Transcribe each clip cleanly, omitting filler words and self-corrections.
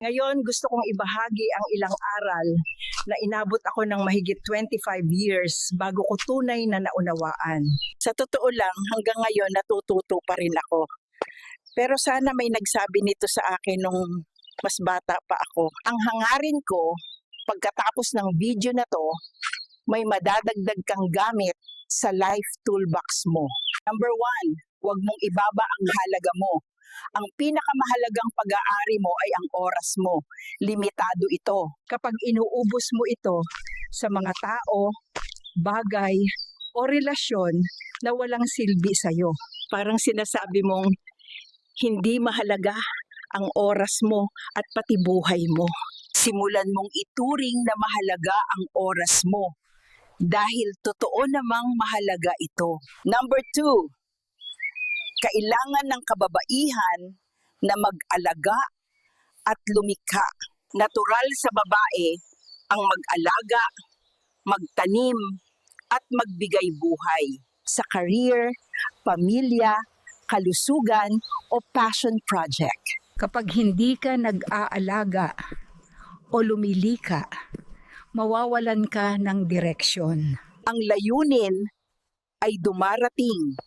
Ngayon, gusto kong ibahagi ang ilang aral na inabot ako ng mahigit 25 years bago ko tunay na naunawaan. Sa totoo lang, hanggang ngayon natututo pa rin ako. Pero sana may nagsabi nito sa akin nung mas bata pa ako. Ang hangarin ko, pagkatapos ng video na to, may madadagdag kang gamit sa life toolbox mo. Number 1, huwag mong ibaba ang halaga mo. Ang pinakamahalagang pag-aari mo ay ang oras mo. Limitado ito. Kapag inuubos mo ito sa mga tao, bagay, o relasyon na walang silbi sa'yo, parang sinasabi mong hindi mahalaga ang oras mo at pati buhay mo. Simulan mong ituring na mahalaga ang oras mo dahil totoo namang mahalaga ito. Number 2, kailangan ng kababaihan na mag-alaga at lumikha. Natural sa babae ang mag-alaga, magtanim, at magbigay buhay sa career, pamilya, kalusugan, o passion project. Kapag hindi ka nag-aalaga o lumilika, mawawalan ka ng direksyon. Ang layunin ay dumarating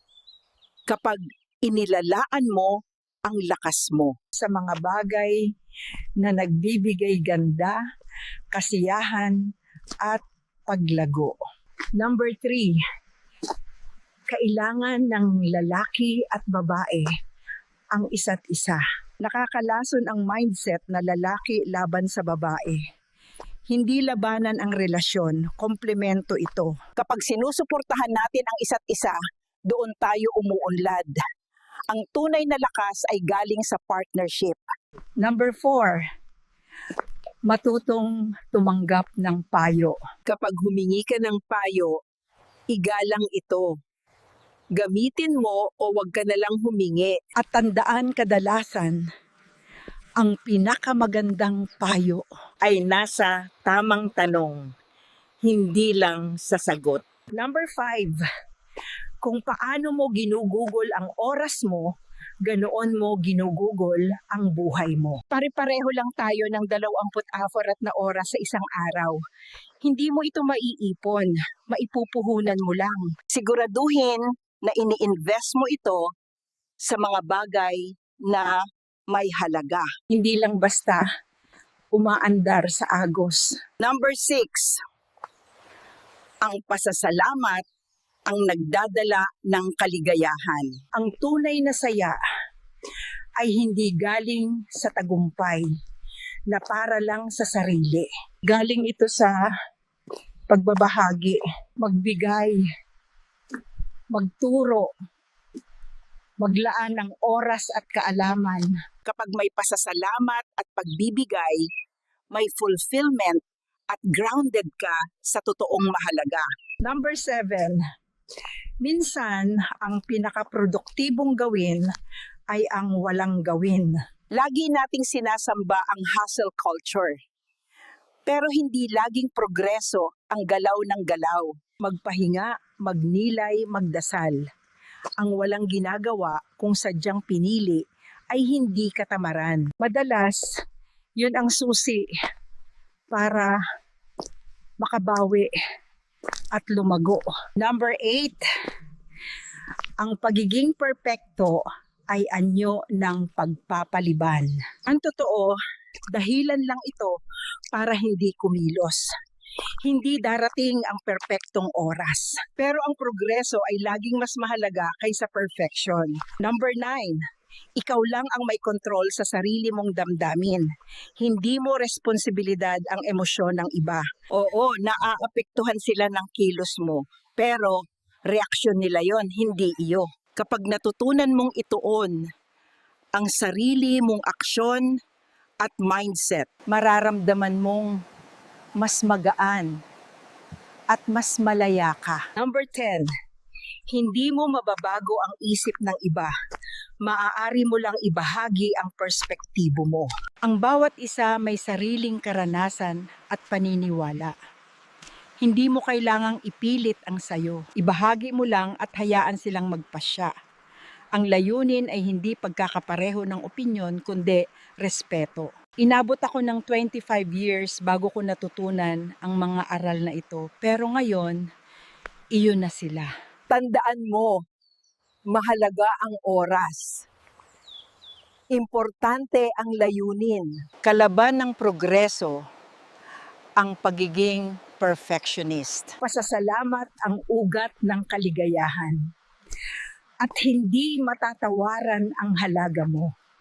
kapag inilalaan mo ang lakas mo sa mga bagay na nagbibigay ganda, kasiyahan, at paglago. Number 3, kailangan ng lalaki at babae ang isa't isa. Nakakalason ang mindset na lalaki laban sa babae. Hindi labanan ang relasyon, komplemento ito. Kapag sinusuportahan natin ang isa't isa, doon tayo umuunlad. Ang tunay na lakas ay galing sa partnership. Number 4, matutong tumanggap ng payo. Kapag humingi ka ng payo, igalang ito. Gamitin mo o wag ka nalang humingi. At tandaan, kadalasan, ang pinakamagandang payo ay nasa tamang tanong, hindi lang sa sagot. Number 5, kung paano mo ginugugol ang oras mo, ganoon mo ginugugol ang buhay mo. Pare-pareho lang tayo ng 24 na oras sa isang araw. Hindi mo ito maiipon, maipupuhunan mo lang. Siguraduhin na ini-invest mo ito sa mga bagay na may halaga. Hindi lang basta umaandar sa agos. Number 6, ang pasasalamat ang nagdadala ng kaligayahan. Ang tunay na saya ay hindi galing sa tagumpay na para lang sa sarili. Galing ito sa pagbabahagi, magbigay, magturo, maglaan ng oras at kaalaman. Kapag may pasasalamat at pagbibigay, may fulfillment at grounded ka sa totoong mahalaga. Number 7, minsan, ang pinakaproduktibong gawin ay ang walang gawin. Lagi nating sinasamba ang hustle culture. Pero hindi laging progreso ang galaw ng galaw. Magpahinga, magnilay, magdasal. Ang walang ginagawa kung sadyang pinili ay hindi katamaran. Madalas, yun ang susi para makabawi at lumago. Number 8, ang pagiging perpekto ay anyo ng pagpapaliban. Ang totoo, dahilan lang ito para hindi kumilos. Hindi darating ang perpektong oras. Pero ang progreso ay laging mas mahalaga kaysa perfection. Number 9, ikaw lang ang may kontrol sa sarili mong damdamin. Hindi mo responsibilidad ang emosyon ng iba. Oo, naaapektuhan sila ng kilos mo. Pero reaksyon nila yon, hindi iyo. Kapag natutunan mong ituon ang sarili mong aksyon at mindset, mararamdaman mong mas magaan at mas malaya ka. Number 10, hindi mo mababago ang isip ng iba. Maaari mo lang ibahagi ang perspektibo mo. Ang bawat isa may sariling karanasan at paniniwala. Hindi mo kailangang ipilit ang sayo. Ibahagi mo lang at hayaan silang magpasya. Ang layunin ay hindi pagkakapareho ng opinyon kundi respeto. Inabot ako ng 25 years bago ko natutunan ang mga aral na ito. Pero ngayon, iyon na sila. Tandaan mo, mahalaga ang oras. Importante ang layunin. Kalaban ng progreso ang pagiging perfectionist. Pasasalamat ang ugat ng kaligayahan. At hindi matatawaran ang halaga mo.